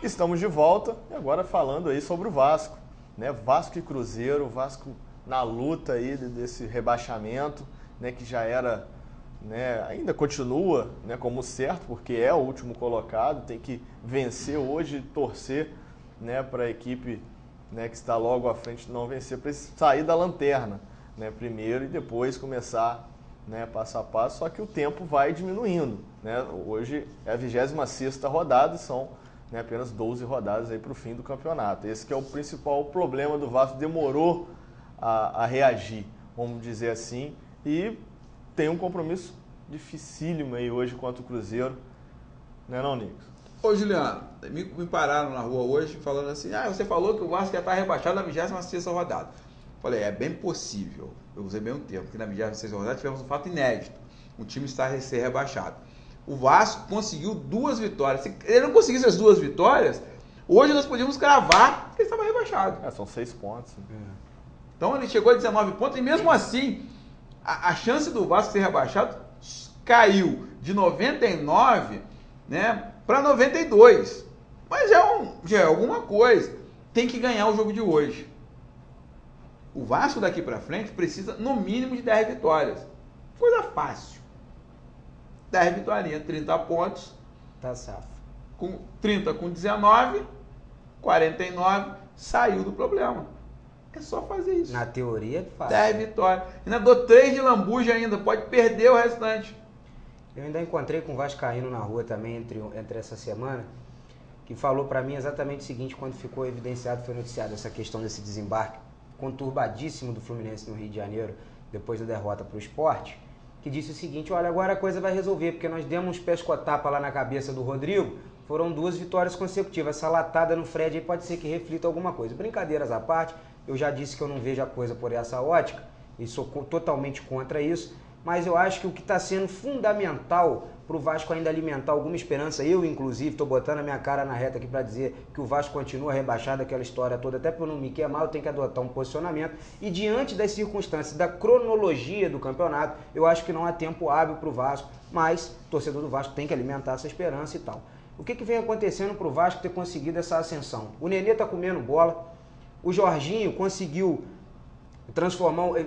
Estamos de volta e agora falando aí sobre o Vasco, né? Vasco e Cruzeiro, o Vasco na luta aí desse rebaixamento, né? Que já era, né? Ainda continua, né? Como certo, porque é o último colocado, tem que vencer hoje, torcer, né? Para a equipe, né? Que está logo à frente não vencer, para sair da lanterna, né? Primeiro e depois começar, né? Passo a passo, só que o tempo vai diminuindo, né? Hoje é a 26ª rodada e são, né, apenas 12 rodadas aí para o fim do campeonato. Esse que é o principal problema do Vasco, demorou a reagir, vamos dizer assim, e tem um compromisso dificílimo aí hoje contra o Cruzeiro, né não, Nicos? Ô Juliano, me pararam na rua hoje falando assim, você falou que o Vasco já está rebaixado na 26ª rodada. Falei, é bem possível, eu usei bem um termo, porque na 26ª rodada tivemos um fato inédito, o time está a ser rebaixado. O Vasco conseguiu 2 vitórias. Se ele não conseguisse as 2 vitórias, hoje nós podíamos cravar que ele estava rebaixado. São 6 pontos. Então ele chegou a 19 pontos e mesmo assim, a chance do Vasco ser rebaixado caiu de 99, né, para 92. Mas já é alguma coisa. Tem que ganhar o jogo de hoje. O Vasco daqui para frente precisa no mínimo de 10 vitórias. Coisa fácil. 10 vitórias, 30 pontos. Tá safo. Com 30 com 19, 49, saiu do problema. É só fazer isso. Na teoria é fácil. 10 vitórias. Ainda dou 3 de lambuja ainda, pode perder o restante. Eu ainda encontrei com um vascaíno na rua também entre essa semana, que falou pra mim exatamente o seguinte, quando ficou evidenciado, foi noticiado essa questão desse desembarque conturbadíssimo do Fluminense no Rio de Janeiro, depois da derrota pro Sport, que disse o seguinte, olha, agora a coisa vai resolver, porque nós demos uns pescotapa lá na cabeça do Rodrigo, foram 2 vitórias consecutivas, essa latada no Fred aí pode ser que reflita alguma coisa. Brincadeiras à parte, eu já disse que eu não vejo a coisa por essa ótica, e sou totalmente contra isso, mas eu acho que o que está sendo fundamental para o Vasco ainda alimentar alguma esperança, eu inclusive estou botando a minha cara na reta aqui para dizer que o Vasco continua rebaixado, aquela história toda, até para não me queimar, eu tenho que adotar um posicionamento, e diante das circunstâncias, da cronologia do campeonato, eu acho que não há tempo hábil para o Vasco, mas o torcedor do Vasco tem que alimentar essa esperança e tal. O que vem acontecendo para o Vasco ter conseguido essa ascensão? O Nenê está comendo bola, o Jorginho conseguiu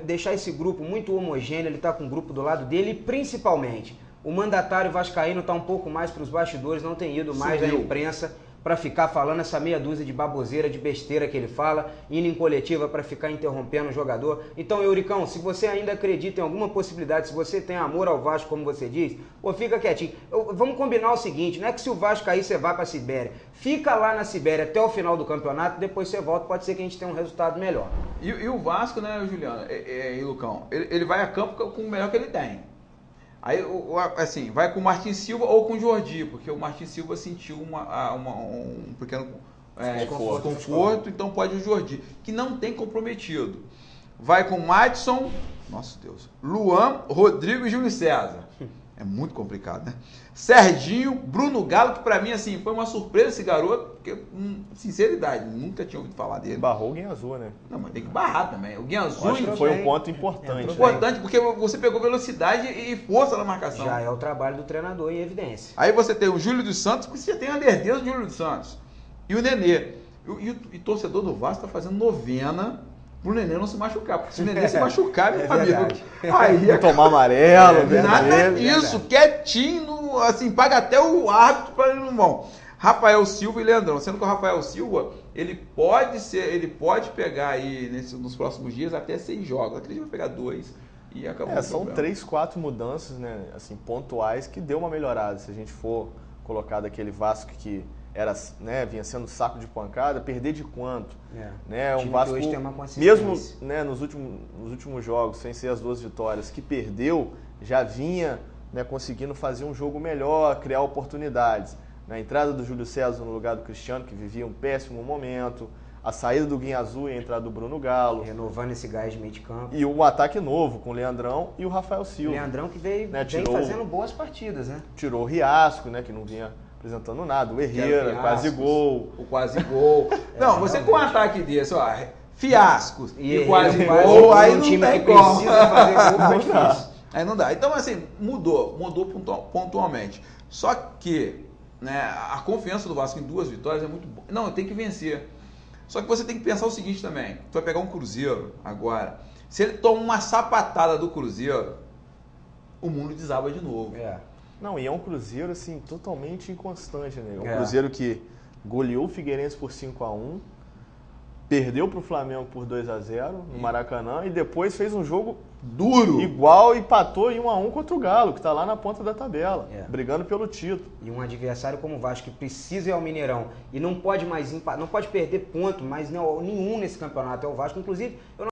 deixar esse grupo muito homogêneo, ele está com o grupo do lado dele e principalmente o mandatário vascaíno está um pouco mais para os bastidores, não tem ido mais à imprensa para ficar falando essa meia dúzia de baboseira, de besteira que ele fala, indo em coletiva para ficar interrompendo o jogador. Então, Euricão, se você ainda acredita em alguma possibilidade, se você tem amor ao Vasco, como você diz, fica quietinho. Vamos combinar o seguinte, não é que se o Vasco cair, você vá para a Sibéria. Fica lá na Sibéria até o final do campeonato, depois você volta, pode ser que a gente tenha um resultado melhor. E o Vasco, né, Juliano, e Lucão, ele vai a campo com o melhor que ele tem. Aí, assim, vai com o Martin Silva ou com o Jordi, porque o Martin Silva sentiu um pequeno desconforto, então pode o Jordi, que não tem comprometido. Vai com o Madison, nossa Deus, Luan, Rodrigo e Júlio César. É muito complicado, né? Serginho, Bruno Galo, que pra mim, assim, foi uma surpresa esse garoto, porque, sinceridade, nunca tinha ouvido falar dele. Barrou o Guianazul, né? Não, mas tem que barrar também. O Guianazul acho que foi um ponto importante. Importante, porque você pegou velocidade e força na marcação. Já é o trabalho do treinador em evidência. Aí você tem o Júlio dos Santos, porque você tem a lerdeza do Júlio dos Santos. E o Nenê. E o torcedor do Vasco tá fazendo novena pro Nenê não se machucar. Porque se o Nenê se machucar, meu amigo, aí tomar amarelo, nada disso, quietinho, assim, paga até o árbitro para ele não vão. Rafael Silva e Leandrão, sendo que o Rafael Silva, ele pode pegar aí nos próximos dias até 6 jogos. Aquele dia vai pegar 2 e acabou. São 3, 4 mudanças, né, assim, pontuais que deu uma melhorada. Se a gente for colocar daquele Vasco que era, né, vinha sendo saco de pancada, perder de quanto? Né, um Vasco, hoje tem uma consistência. mesmo, né, nos últimos jogos, sem ser as 2 vitórias, que perdeu, já vinha, né, conseguindo fazer um jogo melhor, criar oportunidades. A entrada do Júlio César no lugar do Cristiano, que vivia um péssimo momento, a saída do Guianazul e a entrada do Bruno Galo. Renovando esse gás de meio de campo. E o ataque novo, com o Leandrão e o Rafael Silva. Leandrão que vem fazendo boas partidas, né? Tirou o Riasco, né, que não vinha apresentando nada, o Herrera, quase gol. O quase gol. Não, você com um ataque desse, ó, fiascos e quase gol, aí não time tem que como. precisa fazer gol, foi difícil. Aí não dá. Então, assim, mudou pontualmente. Só que né, a confiança do Vasco em 2 vitórias é muito boa. Não, tem que vencer. Só que você tem que pensar o seguinte também. Tu vai pegar um Cruzeiro agora. Se ele toma uma sapatada do Cruzeiro, o mundo desaba de novo. Não, e é um Cruzeiro, assim, totalmente inconstante, né? Um Cruzeiro que goleou o Figueirense por 5-1, perdeu para o Flamengo por 2-0 no Maracanã e depois fez um jogo duro, igual, empatou em 1-1 contra o Galo, que está lá na ponta da tabela, brigando pelo título. E um adversário como o Vasco, que precisa ir ao Mineirão e não pode mais não pode perder ponto, mas não, nenhum nesse campeonato é o Vasco. Inclusive, eu